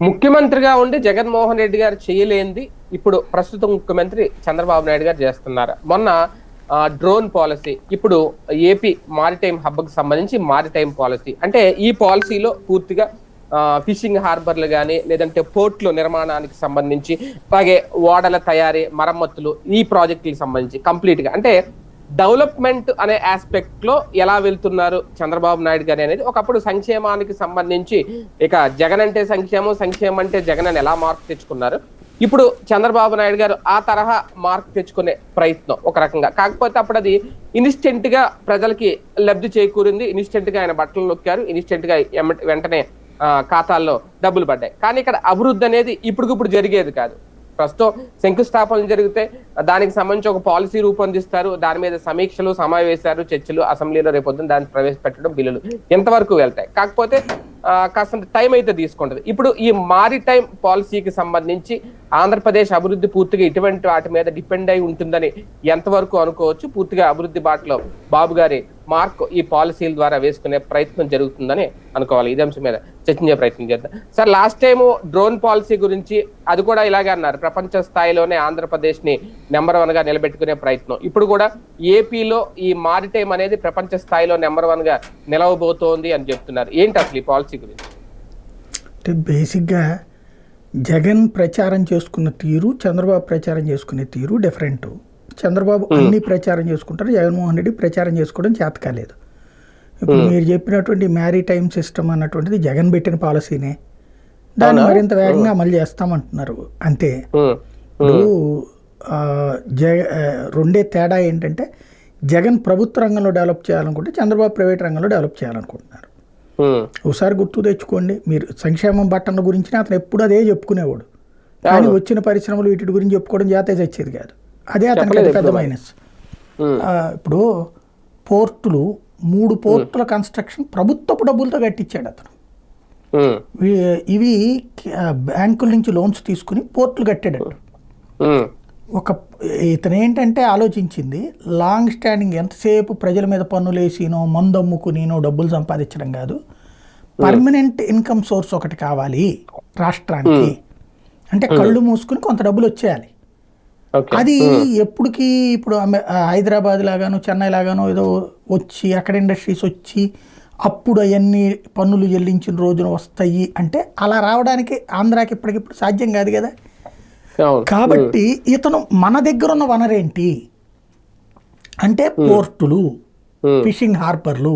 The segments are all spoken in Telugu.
ముఖ్యమంత్రిగా ఉండి జగన్మోహన్ రెడ్డి గారు చేయలేంది ఇప్పుడు ప్రస్తుత ముఖ్యమంత్రి చంద్రబాబు నాయుడు గారు చేస్తున్నారు. మొన్న డ్రోన్ పాలసీ, ఇప్పుడు ఏపీ మారిటైమ్ హబ్ కి సంబంధించి మారిటైమ్ పాలసీ, అంటే ఈ పాలసీలో పూర్తిగా ఫిషింగ్ హార్బర్లు కానీ లేదంటే పోర్ట్లు నిర్మాణానికి సంబంధించి, అలాగే ఓడల తయారీ, మరమ్మతులు, ఈ ప్రాజెక్టులకు సంబంధించి కంప్లీట్ గా అంటే డెవలప్మెంట్ అనే ఆస్పెక్ట్ లో ఎలా వెళ్తున్నారు చంద్రబాబు నాయుడు గారు అనేది. ఒకప్పుడు సంక్షేమానికి సంబంధించి ఇక జగన్ అంటే సంక్షేమం, సంక్షేమం అంటే జగన్ అని ఎలా మార్పు తెచ్చుకున్నారు, ఇప్పుడు చంద్రబాబు నాయుడు గారు ఆ తరహా మార్పు తెచ్చుకునే ప్రయత్నం ఒక రకంగా. కాకపోతే అప్పుడు అది ఇన్స్టెంట్ గా ప్రజలకి లబ్ధి చేకూరింది, ఇన్స్టెంట్ గా ఆయన బట్టలు నొక్కారు, ఇన్స్టెంట్ గా వెంటనే ఖాతాల్లో డబ్బులు పడ్డాయి. కానీ ఇక్కడ అభివృద్ధి అనేది ఇప్పటికిప్పుడు జరిగేది కాదు. ప్రస్తుతం శంకుస్థాపనలు జరిగితే దానికి సంబంధించి ఒక పాలసీ రూపొందిస్తారు, దాని మీద సమీక్షలు, సమావేశాలు, చర్చలు, అసెంబ్లీలో రేపొద్దున దాన్ని ప్రవేశపెట్టడం, బిల్లులు ఎంతవరకు వెళ్తాయి. కాకపోతే కాస్త టైం అయితే తీసుకుంటది. ఇప్పుడు ఈ మారిటైమ్ పాలసీకి సంబంధించి ఆంధ్రప్రదేశ్ అభివృద్ధి పూర్తిగా ఇటువంటి వాటి మీద డిపెండ్ అయి ఉంటుందని ఎంతవరకు అనుకోవచ్చు? పూర్తిగా అభివృద్ధి బాటలో బాబు గారి మార్క్ ఈ పాలసీల ద్వారా వేసుకునే ప్రయత్నం జరుగుతుందని అనుకోవాలి. ఇదే అంశం మీద చర్చించే ప్రయత్నం చేద్దాం. Sir, last time drone policy గురించి అది కూడా ఇలాగే అన్నారు, ప్రపంచ స్థాయిలోనే ఆంధ్రప్రదేశ్ ని నెంబర్ 1 గా నిలబెట్టుకునే ప్రయత్నం. ఇప్పుడు కూడా ఏపీలో ఈ మారిటైమ్ అనేది ప్రపంచ స్థాయిలో నెంబర్ 1 గా నిలవబోతోంది అని చెప్తున్నారు. ఏంటి అసలు ఈ పాలసీ గురించి? అంటే బేసిక్గా జగన్ ప్రచారం చేసుకున్న తీరు, చంద్రబాబు ప్రచారం చేసుకునే తీరు డిఫరెంట్. చంద్రబాబు అన్ని ప్రచారం చేసుకుంటారు, జగన్మోహన్ రెడ్డి ప్రచారం చేసుకోవడం చేత కాలేదు. ఇప్పుడు మీరు చెప్పినటువంటి మ్యారిటైమ్ సిస్టమ్ అన్నటువంటిది జగన్ పెట్టిన పాలసీనే, దాన్ని మరింత వేగంగా అమలు చేస్తామంటున్నారు అంతే. ఇప్పుడు రెండే తేడా ఏంటంటే, జగన్ ప్రభుత్వ రంగంలో డెవలప్ చేయాలనుకుంటే చంద్రబాబు ప్రైవేట్ రంగంలో డెవలప్ చేయాలనుకుంటున్నారు. ఒకసారి గుర్తు తెచ్చుకోండి, మీరు సంక్షేమం బట్టల గురించి అతను ఎప్పుడు అదే చెప్పుకునేవాడు, కానీ వచ్చిన పరిశ్రమలు వీటి గురించి చెప్పుకోవడం చేతే చచ్చేది కాదు. అదే అతనికి పెద్ద మైనస్. ఇప్పుడు పోర్టులు 3 పోర్టుల కన్స్ట్రక్షన్ ప్రభుత్వపు డబ్బులతో కట్టించాడు అతను. ఇవి బ్యాంకుల నుంచి లోన్స్ తీసుకుని పోర్టులు కట్టాడట. ఇతను ఏంటంటే ఆలోచించింది, లాంగ్ స్టాండింగ్ ఎంతసేపు ప్రజల మీద పన్నులు వేసినో, మందు అమ్ముకునినో డబ్బులు సంపాదించడం కాదు, పర్మనెంట్ ఇన్కమ్ సోర్స్ ఒకటి కావాలి రాష్ట్రానికి. అంటే కళ్ళు మూసుకుని కొంత డబ్బులు వచ్చేయాలి. అది ఎప్పటికీ ఇప్పుడు హైదరాబాద్ లాగానో చెన్నై లాగానో ఏదో వచ్చి అక్కడ ఇండస్ట్రీస్ వచ్చి అప్పుడు అవన్నీ పన్నులు చెల్లించిన రోజున వస్తాయి అంటే, అలా రావడానికి ఆంధ్రాకి ఇప్పటికిప్పుడు సాధ్యం కాదు కదా. కాబట్టి ఇతను మన దగ్గర ఉన్న వనరేంటి అంటే పోర్టులు, ఫిషింగ్ హార్బర్లు,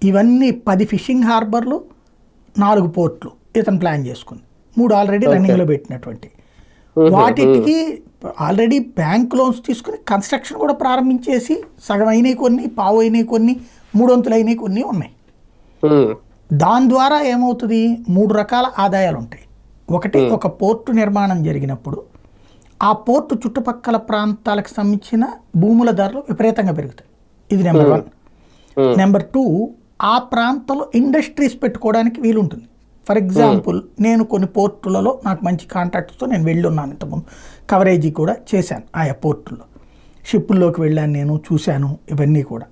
ఇవన్నీ 10 ఫిషింగ్ హార్బర్లు, 4 పోర్ట్లు ఇతను ప్లాన్ చేసుకుంది. 3 ఆల్రెడీ రన్నింగ్లో పెట్టినటువంటి వాటికి ఆల్రెడీ బ్యాంక్ లోన్స్ తీసుకుని కన్స్ట్రక్షన్ కూడా ప్రారంభించేసి సగం అయినాయి కొన్ని, పావు అయినాయి కొన్ని, 3 వంతులు అయినాయి కొన్ని ఉన్నాయి. దాని ద్వారా ఏమవుతుంది, 3 రకాల ఆదాయాలు ఉంటాయి. ఒకటి, ఒక పోర్టు నిర్మాణం జరిగినప్పుడు ఆ పోర్టు చుట్టుపక్కల ప్రాంతాలకు సంబంధించిన భూముల ధరలు విపరీతంగా పెరుగుతాయి. ఇది నెంబర్ 1. నెంబర్ 2, ఆ ప్రాంతంలో ఇండస్ట్రీస్ పెట్టుకోవడానికి వీలుంటుంది. ఫర్ ఎగ్జాంపుల్, నేను కొన్ని పోర్టులలో నాకు మంచి కాంట్రాక్ట్స్తో నేను వెళ్ళి ఉన్నాను, ఇంతకుముందు కవరేజీ కూడా చేశాను ఆయా పోర్టుల్లో. షిప్పుల్లోకి వెళ్ళాను, నేను చూశాను ఇవన్నీ కూడా.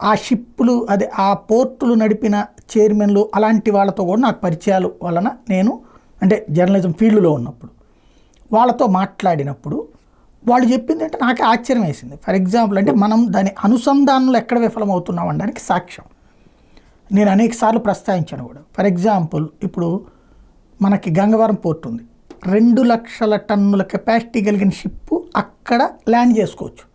ఆ షిప్పులు అదే ఆ పోర్టులు నడిపిన చైర్మన్లు అలాంటి వాళ్ళతో కూడా నాకు పరిచయాలు వలన, నేను అంటే జర్నలిజం ఫీల్డ్లో ఉన్నప్పుడు వాళ్ళతో మాట్లాడినప్పుడు వాళ్ళు చెప్పింది అంటే నాకు ఆశ్చర్యం వేసింది. ఫర్ ఎగ్జాంపుల్, అంటే మనం దాని అనుసంధానంలో ఎక్కడ విఫలమవుతున్నాం అనడానికి సాక్ష్యం నేను అనేక సార్లు ప్రస్తావించాను కూడా. ఫర్ ఎగ్జాంపుల్, ఇప్పుడు మనకి గంగవరం పోర్ట్ ఉంది, 2 లక్షల టన్నుల కెపాసిటీ కలిగిన షిప్పు అక్కడ ల్యాండ్ చేసుకోవచ్చు.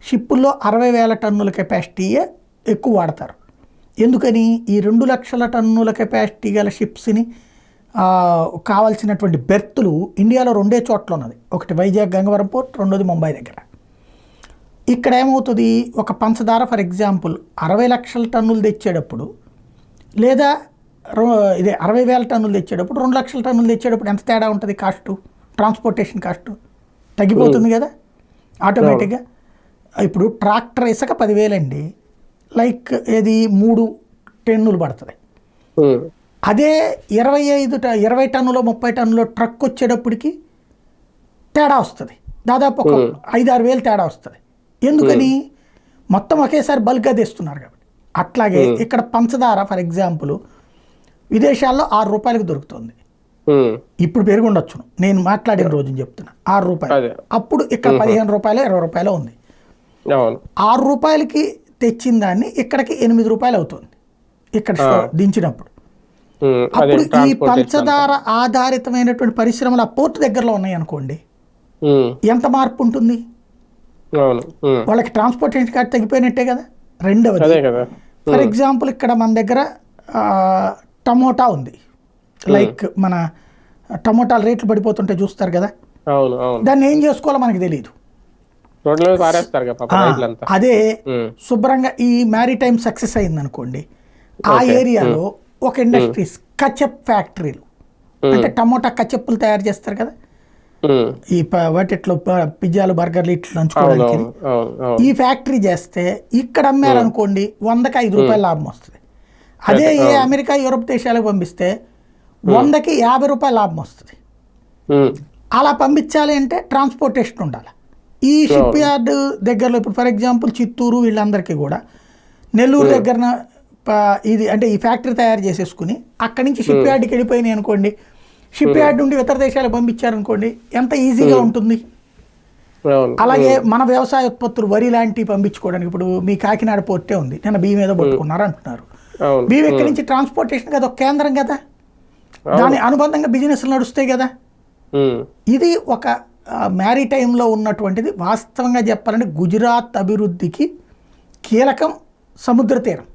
షిప్పుల్లో 60,000 టన్నుల కెపాసిటీయే ఎక్కువ వాడతారు. ఎందుకని? ఈ 2 లక్షల టన్నుల కెపాసిటీ గల షిప్స్ని కావాల్సినటువంటి బెర్తులు ఇండియాలో 2 చోట్ల ఉన్నది. ఒకటి వైజాగ్ గంగవరం పోర్ట్, రెండోది ముంబై దగ్గర. ఇక్కడ ఏమవుతుంది, ఒక పంచదార ఫర్ ఎగ్జాంపుల్ 60 లక్షల టన్నులు తెచ్చేటప్పుడు, లేదా ఇదే 60,000 టన్నులు తెచ్చేటప్పుడు, 2 లక్షల టన్నులు తెచ్చేటప్పుడు ఎంత తేడా ఉంటుంది? కాస్టు, ట్రాన్స్పోర్టేషన్ కాస్టు తగ్గిపోతుంది కదా ఆటోమేటిక్గా. ఇప్పుడు ట్రాక్టర్ ఇసుక 10,000 అండి, లైక్ ఏది 3 టన్నులు పడుతుంది. అదే 20 టన్నులో 30 టన్నులో ట్రక్ వచ్చేటప్పటికి తేడా వస్తుంది, దాదాపు ఒక 5-6 వేలు తేడా వస్తుంది. ఎందుకని? మొత్తం ఒకేసారి బల్క్గా తెస్తున్నారు కాబట్టి. అట్లాగే ఇక్కడ పంచదార ఫర్ ఎగ్జాంపుల్ విదేశాల్లో 6 రూపాయలకు దొరుకుతుంది. ఇప్పుడు పెరిగి ఉండొచ్చును, నేను మాట్లాడిన రోజుని చెప్తున్నా. 6 రూపాయలు, అప్పుడు ఇక్కడ 15 రూపాయలు 20 రూపాయలు ఉంది. 6 రూపాయలకి తెచ్చిన దాన్ని ఇక్కడికి 8 రూపాయలు అవుతుంది ఇక్కడ దించినప్పుడు. అప్పుడు ఈ పంచదార ఆధారితమైనటువంటి పరిశ్రమలు ఆ పోర్టు దగ్గరలో ఉన్నాయి అనుకోండి, ఎంత మార్పు ఉంటుంది? వాళ్ళకి ట్రాన్స్పోర్టేషన్ ఖర్చు తగ్గిపోయినట్టే కదా. రెండవది, ఫర్ ఎగ్జాంపుల్ ఇక్కడ మన దగ్గర టమోటా ఉంది, లైక్ మన టమోటాలు రేట్లు పడిపోతుంటే చూస్తారు కదా, దాన్ని ఏం చేసుకోవాలో మనకి తెలియదు. అదే శుభ్రంగా ఈ మ్యారిటైమ్ సక్సెస్ అయింది అనుకోండి, ఆ ఏరియాలో ఒక ఇండస్ట్రీస్ కచప్ ఫ్యాక్టరీలు, అంటే టమోటా కచప్పులు తయారు చేస్తారు కదా, ఈ వాటిట్లో పిజ్జాలు బర్గర్లు ఇట్లు నంచుకోవడానికి, ఈ ఫ్యాక్టరీ చేస్తే ఇక్కడ అమ్మారనుకోండి 100కి 5 రూపాయలు లాభం వస్తుంది. అదే ఏ అమెరికా యూరోప్ దేశాలకు పంపిస్తే 100కి 50 రూపాయలు లాభం వస్తుంది. అలా పంపించాలి అంటే ట్రాన్స్పోర్టేషన్ ఉండాలి. ఈ షిప్ యార్డ్ దగ్గరలో ఇప్పుడు ఫర్ ఎగ్జాంపుల్ చిత్తూరు వీళ్ళందరికీ కూడా నెల్లూరు దగ్గర ఇది అంటే ఈ ఫ్యాక్టరీ తయారు చేసేసుకుని అక్కడి నుంచి షిప్ యార్డ్కి వెళ్ళిపోయినాయి అనుకోండి, షిప్ యార్డ్ నుండి ఇతర దేశాలకు పంపించారనుకోండి, ఎంత ఈజీగా ఉంటుంది. అలాగే మన వ్యవసాయ ఉత్పత్తులు వరి లాంటివి పంపించుకోవడానికి ఇప్పుడు మీ కాకినాడ పోర్టే ఉంది, నిన్న బియ్యం మీద పట్టుకున్నారు అంటున్నారు. బియ్యం ఇక్కడి నుంచి ట్రాన్స్పోర్టేషన్ కదా ఒక కేంద్రం కదా, దాని అనుబంధంగా బిజినెస్లు నడుస్తాయి కదా. ఇది ఒక మ్యారిటైమ్లో ఉన్నటువంటిది. వాస్తవంగా చెప్పాలంటే గుజరాత్ అభివృద్ధికి కీలకం సముద్ర తీరం.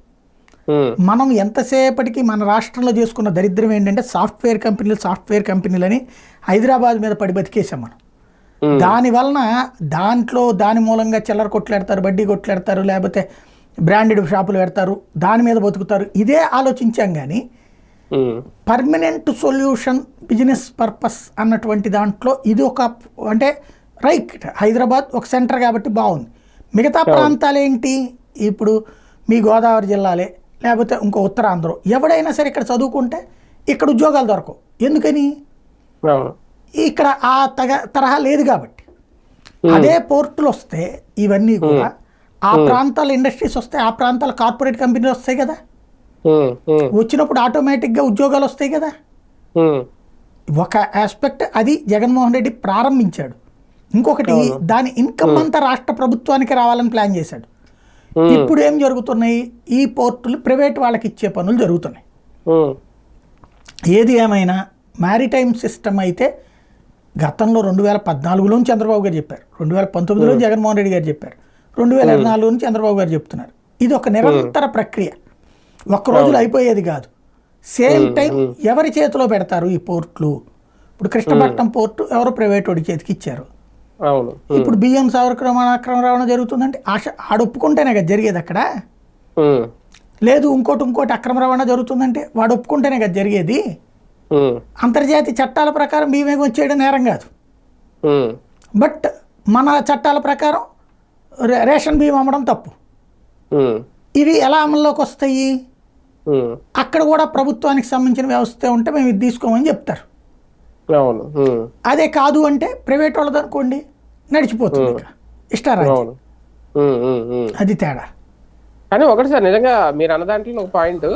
మనం ఎంతసేపటికి మన రాష్ట్రంలో చేసుకున్న దరిద్రం ఏంటంటే సాఫ్ట్వేర్ కంపెనీలని హైదరాబాద్ మీద పడి బతికేసాం మనం. దానివలన దాని మూలంగా చిల్లర కొట్లాడతారు, బడ్డీ కొట్లాడతారు, లేకపోతే బ్రాండెడ్ షాపులు పెడతారు, దాని మీద బతుకుతారు. ఇదే ఆలోచించాం కానీ పర్మనెంట్ సొల్యూషన్ బిజినెస్ పర్పస్ అన్నటువంటి దాంట్లో ఇది ఒక అంటే రైట్. హైదరాబాద్ ఒక సెంటర్ కాబట్టి బాగుంది. మిగతా ప్రాంతాలు ఏంటి, ఇప్పుడు మీ గోదావరి జిల్లాలే లేకపోతే ఇంకో ఉత్తరాంధ్ర ఎవడైనా సరే ఇక్కడ చదువుకుంటే ఇక్కడ ఉద్యోగాలు దొరకవు. ఎందుకని? ఇక్కడ ఆ తరహా లేదు కాబట్టి. అదే పోర్టులు వస్తే ఇవన్నీ కూడా ఆ ప్రాంతాల ఇండస్ట్రీస్ వస్తాయి, ఆ ప్రాంతాల కార్పొరేట్ కంపెనీలు వస్తాయి కదా, వచ్చినప్పుడు ఆటోమేటిక్గా ఉద్యోగాలు వస్తాయి కదా. ఒక ఆస్పెక్ట్ అది జగన్మోహన్ రెడ్డి ప్రారంభించాడు. ఇంకొకటి దాని ఇన్కమ్ అంతా రాష్ట్ర ప్రభుత్వానికి రావాలని ప్లాన్ చేశాడు. ఇప్పుడు ఏం జరుగుతున్నాయి, ఈ పోర్టులు ప్రైవేట్ వాళ్ళకి ఇచ్చే పనులు జరుగుతున్నాయి. ఏది ఏమైనా మ్యారిటైమ్ సిస్టమ్ అయితే గతంలో 2014లో చంద్రబాబు గారు చెప్పారు, 2019లో జగన్మోహన్ రెడ్డి గారు చెప్పారు, 2024 నుంచి చంద్రబాబు గారు చెప్తున్నారు. ఇది ఒక నిరంతర ప్రక్రియ, ఒక్క రోజులో అయిపోయేది కాదు. సేమ్ టైం ఎవరి చేతిలో పెడతారు ఈ పోర్ట్లు? ఇప్పుడు కృష్ణపట్నం పోర్టు ఎవరో ప్రైవేట్ వాడి చేతికి ఇచ్చారు. ఇప్పుడు బియ్యం సవరక అక్రమ రవాణా జరుగుతుందంటే ఆడు ఒప్పుకుంటేనే కదా జరిగేది అక్కడ. లేదు ఇంకోటి అక్రమ రవాణా జరుగుతుందంటే వాడు ఒప్పుకుంటేనే కదా జరిగేది. అంతర్జాతీయ చట్టాల ప్రకారం బియ్యం ఎగుమతి చేయడం నేరం కాదు. బట్ మన చట్టాల ప్రకారం రేషన్ బియ్యం అమ్మడం తప్పు. ఇవి ఎలా అమల్లోకి వస్తాయి? అక్కడ కూడా ప్రభుత్వానికి సంబంధించిన వ్యవస్థ ఉంటే మేము ఇది తీసుకోమని చెప్తారు. అదే కాదు అంటే ప్రైవేట్ వాళ్ళది అనుకోండి నడిచిపోతుంది ఇష్టారాజ్యం. అది తేడా. కానీ ఒకటి సార్, నిజంగా మీరు అన్న దాంట్లో ఒక పాయింట్,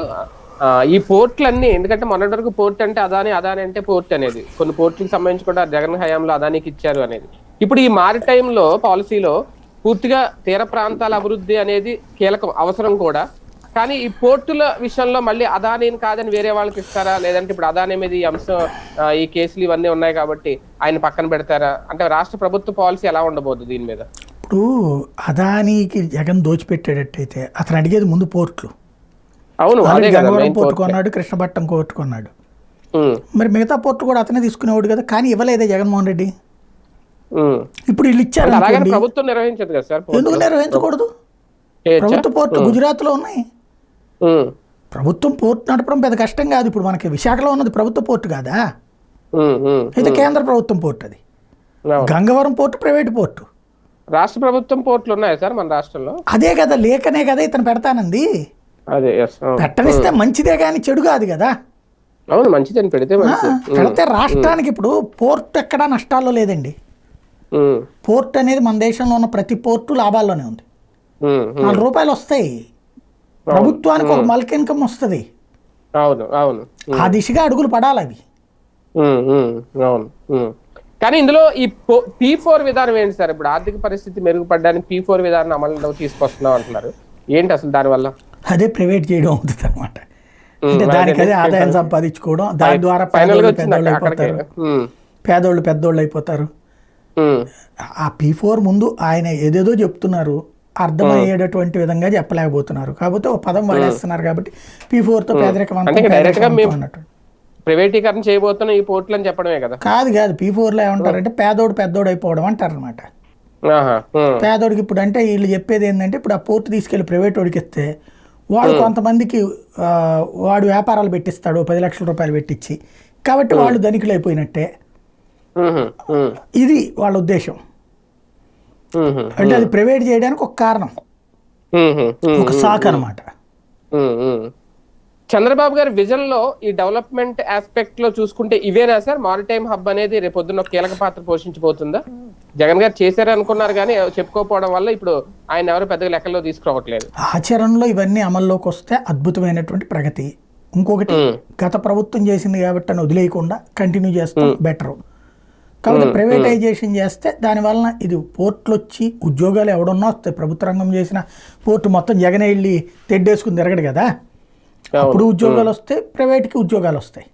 ఈ పోర్టులన్నీ ఎందుకంటే మొన్నటి వరకు పోర్ట్ అంటే అదాని అంటే పోర్ట్ అనేది, కొన్ని పోర్టులకు సంబంధించి కూడా జగన్ హయాంలో అదానికి ఇచ్చారు అనేది. ఇప్పుడు ఈ మారిటైమ్లో పాలసీలో పూర్తిగా తీర ప్రాంతాల అభివృద్ధి అనేది కీలకం అవసరం కూడా. కానీ ఈ పోర్టుల విషయంలో మళ్ళీ అదానీని కాదని వేరే వాళ్ళకి ఇస్తారా, లేదంటే ఇప్పుడు అదానీ మీద ఈ అంశం ఈ కేసులు ఇవన్నీ ఉన్నాయి కాబట్టి ఆయన పక్కన పెడతారా? అంటే రాష్ట్ర ప్రభుత్వ పాలసీ ఎలా ఉండబోదు దీని మీద? ఇప్పుడు అదానీకి జగన్ దోచిపెట్టేటట్టయితే అతను అడిగేది ముందు పోర్ట్లు. అవును, గంగవరం పోర్టు కొన్నాడు, కృష్ణపట్నం పోర్టు కొన్నాడు, మరి మిగతా పోర్టు కూడా అతనే తీసుకునేవాడు కదా. కానీ ఇవ్వలేదే జగన్మోహన్ రెడ్డి. ఇప్పుడు వీళ్ళు ఇచ్చారు, ప్రభుత్వం నిర్వహించదు కదా సార్. ఎందుకు నిర్వహించకూడదు? ప్రభుత్వ పోర్టు గుజరాత్లో ఉన్నాయి. ప్రభుత్వం పోర్టు నడపడం పెద్ద కష్టం కాదు. ఇప్పుడు మనకి విశాఖలో ఉన్నది ప్రభుత్వ పోర్టు కాదా, అయితే కేంద్ర ప్రభుత్వం పోర్టు. అది గంగవరం పోర్టు ప్రైవేట్ పోర్టు. రాష్ట్ర ప్రభుత్వం పోర్టులు ఉన్నాయి సార్ మన రాష్ట్రంలో. అదే కదా, లేకనే కదా ఇతను పెడతానంది. పెట్టనిస్తే మంచిదే కానీ చెడు కాదు కదా. అవును, మంచిదని పెడితే రాష్ట్రానికి ఇప్పుడు పోర్టు ఎక్కడా నష్టాల్లో లేదండి. పోర్ట్ అనేది మన దేశంలో ఉన్న ప్రతి పోర్టు లాభాల్లోనే ఉంది. 4 రూపాయలు వస్తాయి ప్రభుత్వానికి, ఒక మల్క్ ఇన్కమ్ వస్తుంది. అవును అవును. ఆ దిశగా అడుగులు పడాలి అవి. అవును. కానీ ఇందులో ఈ P4 విధానం ఏంటి సార్? ఇప్పుడు ఆర్థిక పరిస్థితి మెరుగుపడడానికి P4 విధానం అమలులో తీసుకొస్తున్నాం అంటున్నారు. ఏంటి అసలు దానివల్ల? అదే ప్రైవేట్ చేయడం అవుతుంది అనమాట. అంటే దానికి అదేలే. అదే ఆదాయం సంపాదించుకోవడం, దాని ద్వారా ఫైనల్ గా పేదోళ్ళు వచ్చింది పెద్దోళ్ళు అక్కడికే. అయిపోతారు, పేదోళ్ళు పెద్దోళ్ళు అయిపోతారు. ఆ P4 ముందు ఆయన ఏదేదో చెప్తున్నారు, అర్థమయ్యేటటువంటి విధంగా చెప్పలేకపోతున్నారు. కాకపోతే ఒక పదం వాడేస్తున్నారు కాబట్టి P4తో పేదరికం అంటే అంతం, డైరెక్ట్ గా పేదరికం మేము అంతం అన్నట్టు. ప్రైవేటీకరణ చేయబోతున్న ఈ పోర్టులు అని చెప్పడమే కదా. కాదు కాదు, P4లో ఏమంటారంటే పేదోడు పెద్దోడు అయిపోవడం అంటారు అనమాట. ఆహా. పేదోడికి ఇప్పుడు అంటే వీళ్ళు చెప్పేది ఏంటంటే, ఇప్పుడు ఆ పోర్టు తీసుకెళ్లి ప్రైవేట్ వాడికి ఇస్తే వాడు కొంతమందికి వాడు వ్యాపారాలు పెట్టిస్తాడు 10 లక్షల రూపాయలు పెట్టించి, కాబట్టి వాళ్ళు ధనికులు అయిపోయినట్టే. ఇది వాళ్ళ ఉద్దేశం. అంటే అది ప్రైవేట్ చేయడానికి ఒక కారణం, ఒక సాక్ అనమాట. చంద్రబాబు గారి విజన్ లో ఈ డెవలప్మెంట్ ఆస్పెక్ట్ లో చూసుకుంటే ఇవేనా సార్? మారిటైమ్ హబ్ అనేది రేపు పొద్దున్న కీలక పాత్ర పోషించబోతుందా? జగన్ గారు చేశారనుకున్నారు కానీ చెప్పుకోకపోవడం వల్ల ఇప్పుడు ఆయన ఎవరు పెద్దగా లెక్కల్లో తీసుకురావట్లేదు. ఆచరణలో ఇవన్నీ అమల్లోకి వస్తే అద్భుతమైనటువంటి ప్రగతి. ఇంకొకటి, గత ప్రభుత్వం చేసింది కాబట్టి అని వదిలేయకుండా కంటిన్యూ చేస్తాం బెటరు. కాబట్టి ప్రైవేటైజేషన్ చేస్తే దానివలన ఇది పోర్టులు వచ్చి ఉద్యోగాలు ఎవడన్నా వస్తాయి. ప్రభుత్వ రంగం చేసిన పోర్టు మొత్తం జగనే వెళ్ళి తెడ్డేసుకుని తిరగడు కదా. అప్పుడు ఉద్యోగాలు వస్తాయి, ప్రైవేట్కి ఉద్యోగాలు వస్తాయి.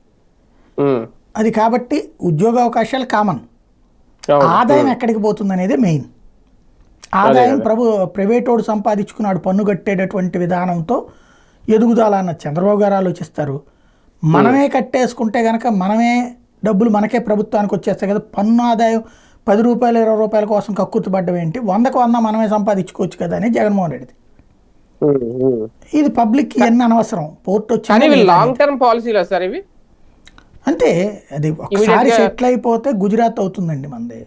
అది కాబట్టి ఉద్యోగ అవకాశాలు కామన్. ఆదాయం ఎక్కడికి పోతుంది అనేది మెయిన్. ఆదాయం ప్రైవేట్ వాడు సంపాదించుకున్నాడు పన్ను కట్టేటటువంటి విధానంతో ఎదుగుదల అన్న చంద్రబాబు గారు ఆలోచిస్తారు. మనమే కట్టేసుకుంటే కనుక మనమే డబ్బులు మనకే ప్రభుత్వానికి వచ్చేస్తాయి కదా. పన్ను ఆదాయం 10 రూపాయలు 20 రూపాయల కోసం కక్కుర్తిపడ్డం ఏంటి, 100కు 100 మనమే సంపాదించుకోవచ్చు కదా అని జగన్మోహన్ రెడ్డిది. ఇది పబ్లిక్ ఇవన్నీ అనవసరం. పోర్ట్ వచ్చి లాంగ్ టర్మ్ పాలసీలు సార్ ఇవి. అంటే అది ఒకసారి సెటిల్ అయిపోతే గుజరాత్ అవుతుందండి మనది.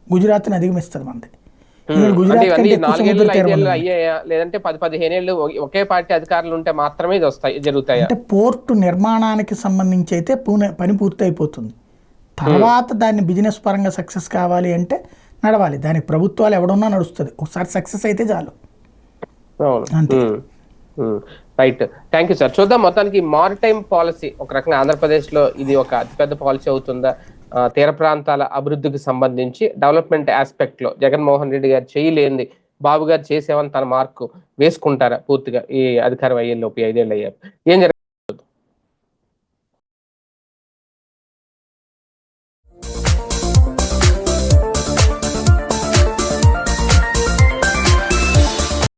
గుజరాత్ని అధిగమిస్తుంది మనది. గుజరాత్ కంటే ఎక్కువ సముద్ర తీరం ఉంది. లేదంటే 10-15 ఏళ్ళు ఒకే పార్టీ అధికారులు ఉంటే మాత్రమే ఇది వస్తాయి జరుగుతాయి. అంటే పోర్టు నిర్మాణానికి సంబంధించి అయితే పని పూర్తి అయిపోతుంది. తర్వాత దాన్ని బిజినెస్ పరంగా సక్సెస్ కావాలి అంటే నడవాలి. దానికి ప్రభుత్వాలు ఎవడున్నా నడుస్తుంది. ఒకసారి సక్సెస్ అయితే చాలు. అంతే. Right, thank you sir. చూద్దాం మొత్తానికి మారిటైమ్ పాలసీ ఒక రకంగా ఆంధ్రప్రదేశ్ లో ఇది ఒక అతిపెద్ద పాలసీ అవుతుందా? తీర ప్రాంతాల అభివృద్ధికి సంబంధించి డెవలప్మెంట్ ఆస్పెక్ట్ లో జగన్మోహన్ రెడ్డి గారు చేయలేంది బాబు గారు చేసేవని తన మార్కు వేసుకుంటారా పూర్తిగా ఈ అధికారం అయ్యేలోపు 5 ఏళ్ళు అయ్యారు? ఏం